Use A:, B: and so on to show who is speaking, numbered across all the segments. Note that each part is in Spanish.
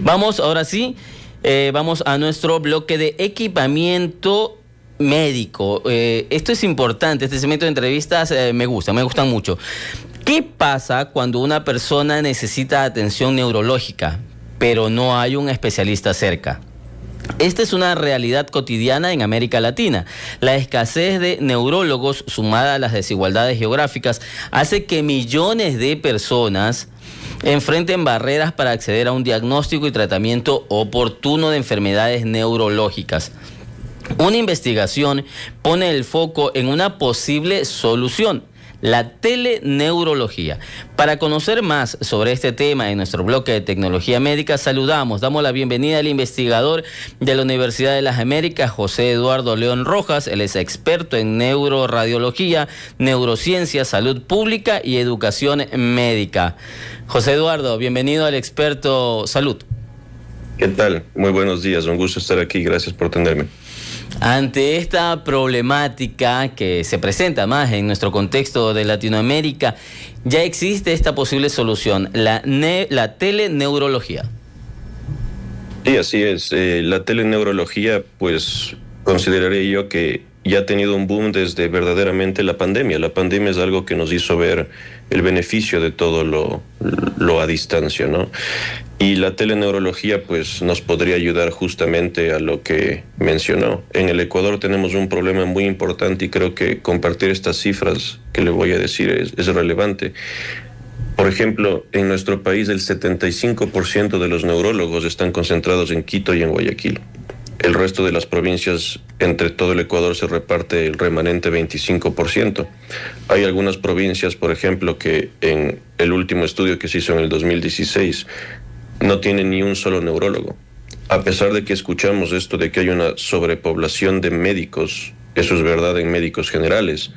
A: Vamos, ahora sí, vamos a nuestro bloque de equipamiento médico. Esto es importante, este segmento de entrevistas me gustan mucho. ¿Qué pasa cuando una persona necesita atención neurológica, pero no hay un especialista cerca? Esta es una realidad cotidiana en América Latina. La escasez de neurólogos, sumada a las desigualdades geográficas, hace que millones de personas enfrenten barreras para acceder a un diagnóstico y tratamiento oportuno de enfermedades neurológicas. Una investigación pone el foco en una posible solución: la teleneurología. Para conocer más sobre este tema en nuestro bloque de tecnología médica, damos la bienvenida al investigador de la Universidad de las Américas, José Eduardo León Rojas. Él es experto en neuroradiología, neurociencia, salud pública y educación médica. José Eduardo, bienvenido al Experto Salud.
B: ¿Qué tal? Muy buenos días, un gusto estar aquí, gracias por tenerme.
A: Ante esta problemática que se presenta más en nuestro contexto de Latinoamérica, ya existe esta posible solución, la teleneurología.
B: Sí, así es. La teleneurología, pues, consideraría yo que ya ha tenido un boom desde verdaderamente la pandemia. La pandemia es algo que nos hizo ver el beneficio de todo lo a distancia, ¿no? Y la teleneurología, pues, nos podría ayudar justamente a lo que mencionó. En el Ecuador tenemos un problema muy importante y creo que compartir estas cifras que le voy a decir es relevante. Por ejemplo, en nuestro país el 75% de los neurólogos están concentrados en Quito y en Guayaquil. El resto de las provincias, entre todo el Ecuador, se reparte el remanente 25%. Hay algunas provincias, por ejemplo, que en el último estudio que se hizo en el 2016, no tienen ni un solo neurólogo. A pesar de que escuchamos esto de que hay una sobrepoblación de médicos, eso es verdad en médicos generales,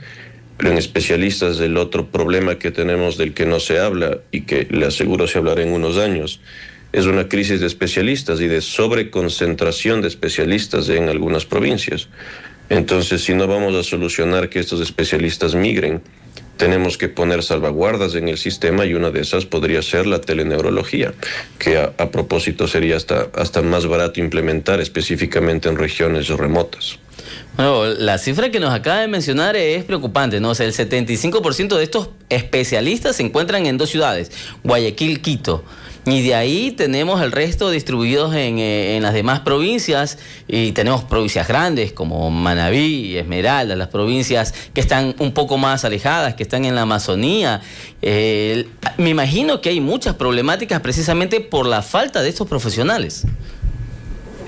B: pero en especialistas, el otro problema que tenemos del que no se habla y que le aseguro se hablará en unos años, es una crisis de especialistas y de sobreconcentración de especialistas en algunas provincias. Entonces, si no vamos a solucionar que estos especialistas migren, tenemos que poner salvaguardas en el sistema y una de esas podría ser la teleneurología, que a propósito sería hasta más barato implementar específicamente en regiones remotas.
A: Bueno, la cifra que nos acaba de mencionar es preocupante, ¿no? O sea, el 75% de estos especialistas se encuentran en dos ciudades, Guayaquil, Quito. Y de ahí tenemos el resto distribuidos en las demás provincias, y tenemos provincias grandes como Manabí, Esmeralda, las provincias que están un poco más alejadas, que están en la Amazonía. Me imagino que hay muchas problemáticas precisamente por la falta de estos profesionales.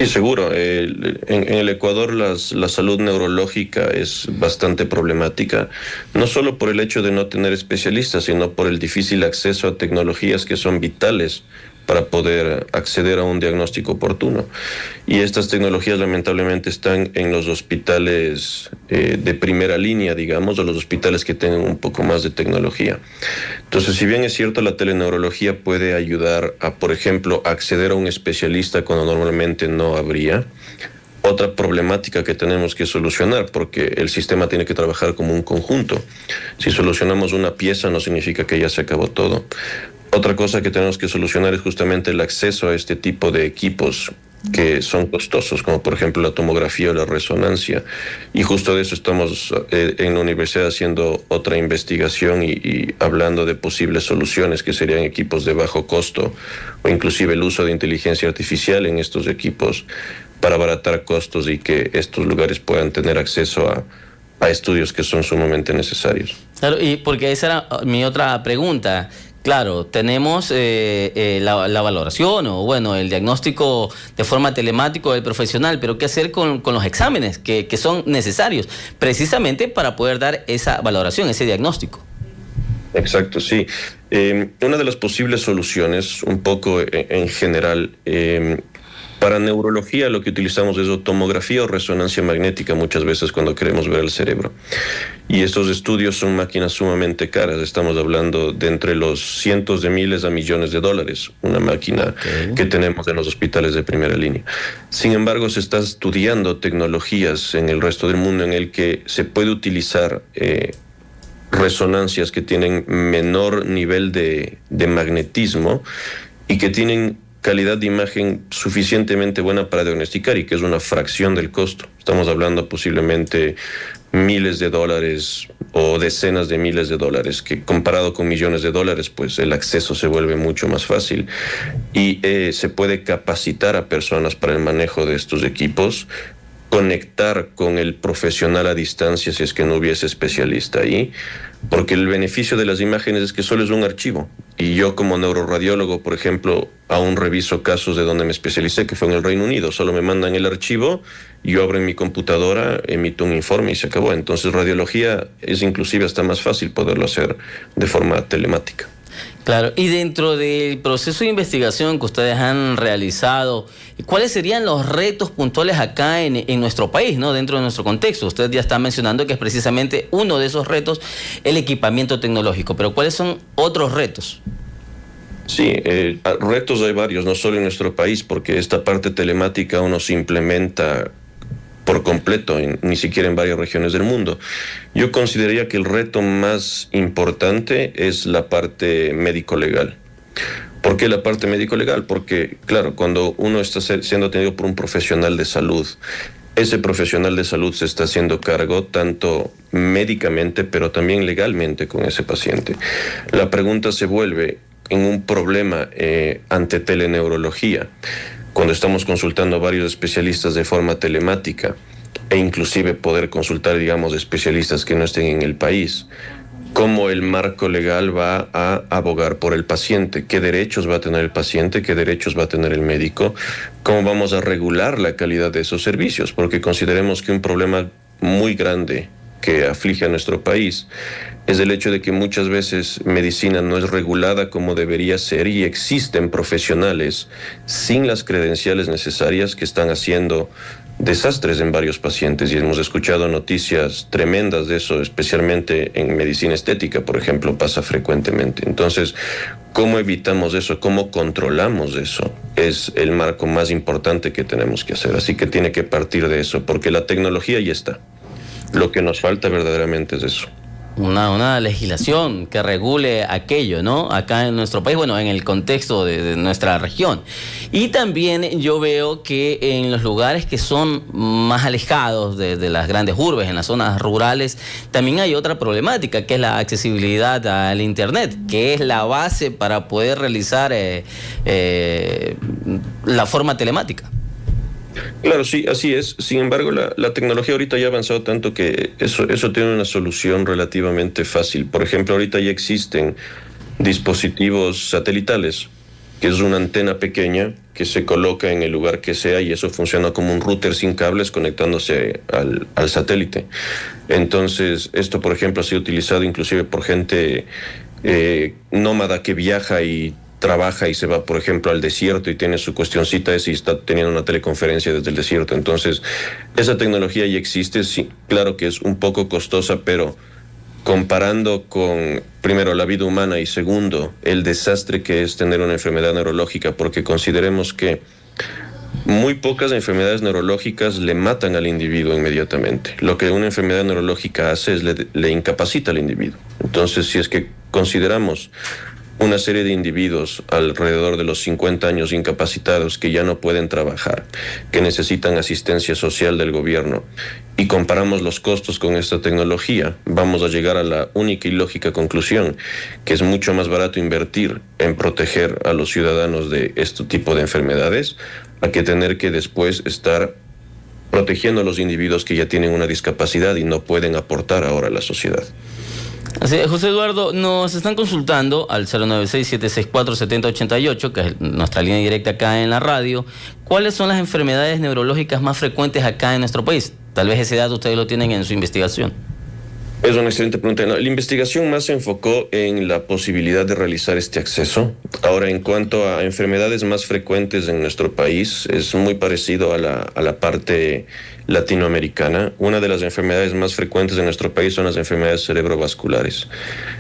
B: Sí, seguro. En el Ecuador la salud neurológica es bastante problemática, no solo por el hecho de no tener especialistas, sino por el difícil acceso a tecnologías que son vitales para poder acceder a un diagnóstico oportuno. Y estas tecnologías lamentablemente están en los hospitales de primera línea, digamos, o los hospitales que tengan un poco más de tecnología. Entonces, si bien es cierto, la teleneurología puede ayudar a, por ejemplo, acceder a un especialista cuando normalmente no habría. Otra problemática que tenemos que solucionar, porque el sistema tiene que trabajar como un conjunto. Si solucionamos una pieza no significa que ya se acabó todo. Otra cosa que tenemos que solucionar es justamente el acceso a este tipo de equipos que son costosos, como por ejemplo la tomografía o la resonancia. Y justo de eso estamos en la universidad haciendo otra investigación y hablando de posibles soluciones que serían equipos de bajo costo o inclusive el uso de inteligencia artificial en estos equipos para abaratar costos y que estos lugares puedan tener acceso a estudios que son sumamente necesarios.
A: Claro, y porque esa era mi otra pregunta. Claro, tenemos la valoración o bueno, el diagnóstico de forma telemática del profesional, pero ¿qué hacer con los exámenes que son necesarios precisamente para poder dar esa valoración, ese diagnóstico?
B: Exacto, sí. Una de las posibles soluciones, un poco en general, para neurología lo que utilizamos es o tomografía o resonancia magnética muchas veces cuando queremos ver el cerebro. Y estos estudios son máquinas sumamente caras. Estamos hablando de entre los cientos de miles a millones de dólares, una máquina que tenemos en los hospitales de primera línea. Sin embargo, se está estudiando tecnologías en el resto del mundo en el que se puede utilizar resonancias que tienen menor nivel de magnetismo y que tienen calidad de imagen suficientemente buena para diagnosticar y que es una fracción del costo. Estamos hablando posiblemente miles de dólares o decenas de miles de dólares, que comparado con millones de dólares, pues el acceso se vuelve mucho más fácil y se puede capacitar a personas para el manejo de estos equipos, conectar con el profesional a distancia si es que no hubiese especialista ahí, porque el beneficio de las imágenes es que solo es un archivo. Y yo como neuroradiólogo, por ejemplo, aún reviso casos de donde me especialicé, que fue en el Reino Unido. Solo me mandan el archivo, yo abro en mi computadora, emito un informe y se acabó. Entonces radiología es inclusive hasta más fácil poderlo hacer de forma telemática.
A: Claro, y dentro del proceso de investigación que ustedes han realizado, ¿cuáles serían los retos puntuales acá en nuestro país, ¿no? Dentro de nuestro contexto? Usted ya está mencionando que es precisamente uno de esos retos el equipamiento tecnológico, pero ¿cuáles son otros retos?
B: Sí, retos hay varios, no solo en nuestro país, porque esta parte telemática uno se implementa por completo, ni siquiera en varias regiones del mundo. Yo consideraría que el reto más importante es la parte médico-legal. ¿Por qué la parte médico-legal? Porque, claro, cuando uno está siendo atendido por un profesional de salud, ese profesional de salud se está haciendo cargo tanto médicamente, pero también legalmente con ese paciente. La pregunta se vuelve en un problema ante teleneurología, cuando estamos consultando a varios especialistas de forma telemática e inclusive poder consultar, digamos, especialistas que no estén en el país, cómo el marco legal va a abogar por el paciente, qué derechos va a tener el paciente, qué derechos va a tener el médico, cómo vamos a regular la calidad de esos servicios, porque consideremos que un problema muy grande que aflige a nuestro país es el hecho de que muchas veces medicina no es regulada como debería ser y existen profesionales sin las credenciales necesarias que están haciendo desastres en varios pacientes, y hemos escuchado noticias tremendas de eso, especialmente en medicina estética, por ejemplo, pasa frecuentemente. Entonces, ¿cómo evitamos eso? ¿Cómo controlamos eso? Es el marco más importante que tenemos que hacer, así que tiene que partir de eso, porque la tecnología ya está. Lo que nos falta verdaderamente es eso.
A: Una legislación que regule aquello, ¿no? Acá en nuestro país, bueno, en el contexto de nuestra región. Y también yo veo que en los lugares que son más alejados de las grandes urbes, en las zonas rurales, también hay otra problemática, que es la accesibilidad al Internet, que es la base para poder realizar la forma telemática.
B: Claro, sí, así es. Sin embargo, la tecnología ahorita ya ha avanzado tanto que eso tiene una solución relativamente fácil. Por ejemplo, ahorita ya existen dispositivos satelitales, que es una antena pequeña que se coloca en el lugar que sea y eso funciona como un router sin cables conectándose al satélite. Entonces, esto, por ejemplo, ha sido utilizado inclusive por gente nómada que viaja y trabaja y se va, por ejemplo, al desierto y tiene su cuestioncita esa y está teniendo una teleconferencia desde el desierto. Entonces, esa tecnología ya existe, sí, claro que es un poco costosa, pero comparando con, primero, la vida humana y segundo, el desastre que es tener una enfermedad neurológica, porque consideremos que muy pocas enfermedades neurológicas le matan al individuo inmediatamente. Lo que una enfermedad neurológica hace es le incapacita al individuo. Entonces, si es que consideramos una serie de individuos alrededor de los 50 años incapacitados que ya no pueden trabajar, que necesitan asistencia social del gobierno, y comparamos los costos con esta tecnología, vamos a llegar a la única y lógica conclusión, que es mucho más barato invertir en proteger a los ciudadanos de este tipo de enfermedades, a que tener que después estar protegiendo a los individuos que ya tienen una discapacidad y no pueden aportar ahora a la sociedad.
A: Así es, José Eduardo, nos están consultando al 096-764-7088, que es nuestra línea directa acá en la radio. ¿Cuáles son las enfermedades neurológicas más frecuentes acá en nuestro país? Tal vez ese dato ustedes lo tienen en su investigación.
B: Es una excelente pregunta. No, la investigación más se enfocó en la posibilidad de realizar este acceso. Ahora, en cuanto a enfermedades más frecuentes en nuestro país, es muy parecido a la parte latinoamericana. Una de las enfermedades más frecuentes en nuestro país son las enfermedades cerebrovasculares.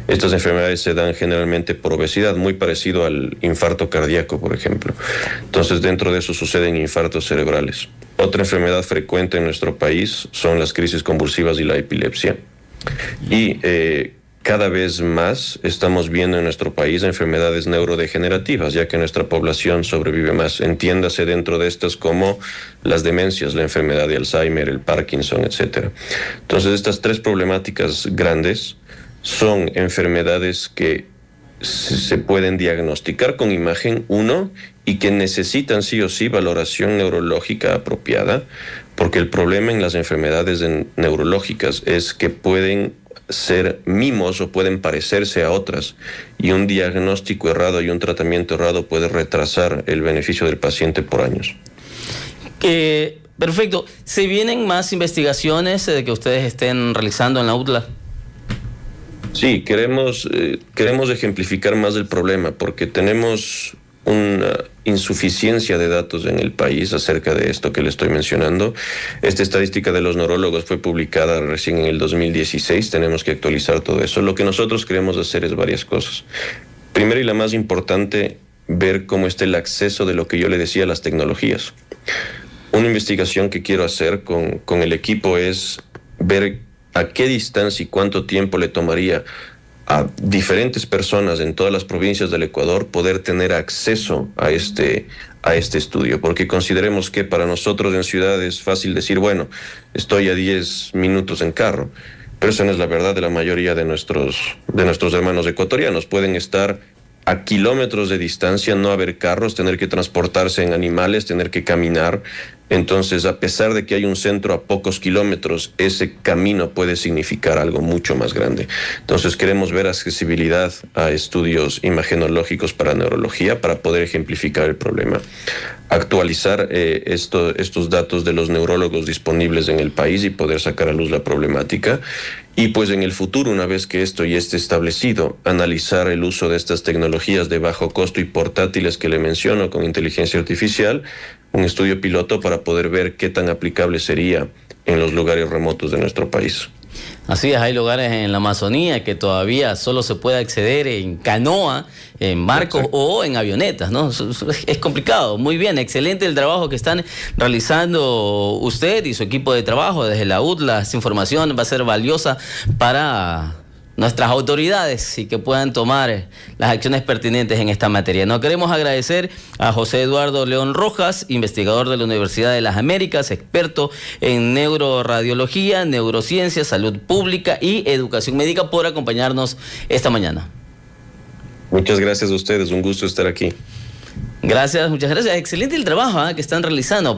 B: Estas enfermedades se dan generalmente por obesidad, muy parecido al infarto cardíaco, por ejemplo. Entonces, dentro de eso suceden infartos cerebrales. Otra enfermedad frecuente en nuestro país son las crisis convulsivas y la epilepsia. Y cada vez más estamos viendo en nuestro país enfermedades neurodegenerativas, ya que nuestra población sobrevive más. Entiéndase dentro de estas como las demencias, la enfermedad de Alzheimer, el Parkinson, etc. Entonces, estas tres problemáticas grandes son enfermedades que se pueden diagnosticar con imagen, uno, y que necesitan sí o sí valoración neurológica apropiada, porque el problema en las enfermedades neurológicas es que pueden ser mimos o pueden parecerse a otras, y un diagnóstico errado y un tratamiento errado puede retrasar el beneficio del paciente por años.
A: Perfecto. ¿Se vienen más investigaciones que ustedes estén realizando en la UTLA?
B: Sí, queremos ejemplificar más el problema porque tenemos una insuficiencia de datos en el país acerca de esto que le estoy mencionando. Esta estadística de los neurólogos fue publicada recién en el 2016, tenemos que actualizar todo eso. Lo que nosotros queremos hacer es varias cosas. Primero y la más importante, ver cómo está el acceso de lo que yo le decía a las tecnologías. Una investigación que quiero hacer con el equipo es ver a qué distancia y cuánto tiempo le tomaría a diferentes personas en todas las provincias del Ecuador poder tener acceso a este estudio, porque consideremos que para nosotros en ciudad es fácil decir, bueno, estoy a 10 minutos en carro, pero esa no es la verdad de la mayoría de nuestros hermanos ecuatorianos. Pueden estar a kilómetros de distancia, no haber carros, tener que transportarse en animales, tener que caminar. Entonces, a pesar de que hay un centro a pocos kilómetros, ese camino puede significar algo mucho más grande. Entonces, queremos ver accesibilidad a estudios imagenológicos para neurología para poder ejemplificar el problema. Actualizar estos datos de los neurólogos disponibles en el país y poder sacar a luz la problemática. Y pues en el futuro, una vez que esto ya esté establecido, analizar el uso de estas tecnologías de bajo costo y portátiles que le menciono con inteligencia artificial, un estudio piloto para poder ver qué tan aplicable sería en los lugares remotos de nuestro país.
A: Así es, hay lugares en la Amazonía que todavía solo se puede acceder en canoa, en barcos o en avionetas, ¿no? Es complicado. Muy bien, excelente el trabajo que están realizando usted y su equipo de trabajo desde la UTLA. Esta información va a ser valiosa para nuestras autoridades y que puedan tomar las acciones pertinentes en esta materia. Nos queremos agradecer a José Eduardo León Rojas, investigador de la Universidad de las Américas, experto en neuroradiología, neurociencia, salud pública y educación médica, por acompañarnos esta mañana.
B: Muchas gracias a ustedes, un gusto estar aquí.
A: Gracias, muchas gracias. Excelente el trabajo que están realizando.